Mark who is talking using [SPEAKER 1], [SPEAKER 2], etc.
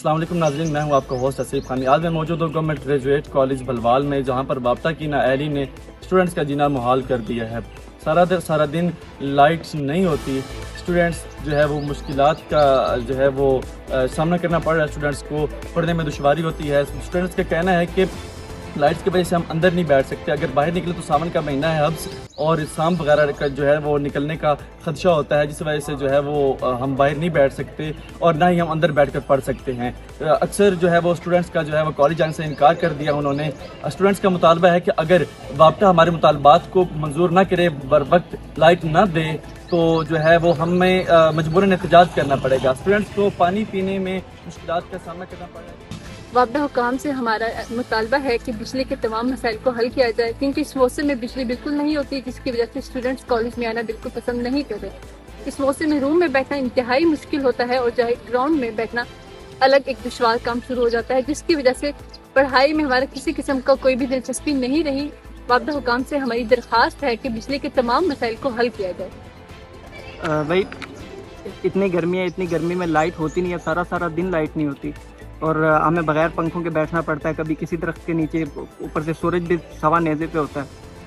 [SPEAKER 1] السلام علیکم ناظرین، میں ہوں آپ کا ہوسٹ اسیف خانی۔ آج میں موجود ہوں گورنمنٹ گریجویٹ کالج بھلوال میں، جہاں پر رابطہ کی نااہلی نے اسٹوڈنٹس کا جینا محال کر دیا ہے۔ سارا دن لائٹس نہیں ہوتی، اسٹوڈنٹس جو ہے وہ مشکلات کا جو ہے وہ سامنا کرنا پڑ رہا ہے، اسٹوڈنٹس کو پڑھنے میں دشواری ہوتی ہے۔ اسٹوڈنٹس کا کہنا ہے کہ لائٹس کی وجہ سے ہم اندر نہیں بیٹھ سکتے، اگر باہر نکلے تو ساون کا مہینہ ہے، حبس اور سانپ وغیرہ کا جو ہے وہ نکلنے کا خدشہ ہوتا ہے، جس وجہ سے جو ہے وہ ہم باہر نہیں بیٹھ سکتے اور نہ ہی ہم اندر بیٹھ کر پڑھ سکتے ہیں۔ اکثر جو ہے وہ اسٹوڈنٹس کا جو ہے وہ کالج جانے سے انکار کر دیا انہوں نے۔ اسٹوڈنٹس کا مطالبہ ہے کہ اگر رابطہ ہمارے مطالبات کو منظور نہ کرے، بر وقت لائٹ نہ دے، تو جو ہے وہ ہمیں مجبوراً احتجاج کرنا پڑے گا۔ اسٹوڈنٹس کو پانی پینے میں مشکلات کا سامنا کرنا پڑ رہا ہے۔
[SPEAKER 2] وابڈہ حکام سے ہمارا مطالبہ ہے کہ بجلی کے تمام مسائل کو حل کیا جائے، کیونکہ اس موسم میں بجلی بالکل نہیں ہوتی، جس کی وجہ سے اسٹوڈنٹس کالج میں آنا بالکل پسند نہیں کرتے۔ اس موسم میں روم میں بیٹھنا انتہائی مشکل ہوتا ہے، اور جہاں گراؤنڈ میں بیٹھنا الگ ایک دشوار کام شروع ہو جاتا ہے، جس کی وجہ سے پڑھائی میں ہمارا کسی قسم کا کوئی بھی دلچسپی نہیں رہی۔ وابڈہ حکام سے ہماری درخواست ہے کہ بجلی کے تمام مسائل کو حل کیا جائے۔
[SPEAKER 3] بھائی اتنی گرمی میں لائٹ ہوتی نہیں ہے، سارا دن لائٹ نہیں ہوتی، اور ہمیں بغیر پنکھوں کے بیٹھنا پڑتا ہے، کبھی کسی درخت کے نیچے، اوپر سے سورج بھی سوا نیزے پہ ہوتا ہے۔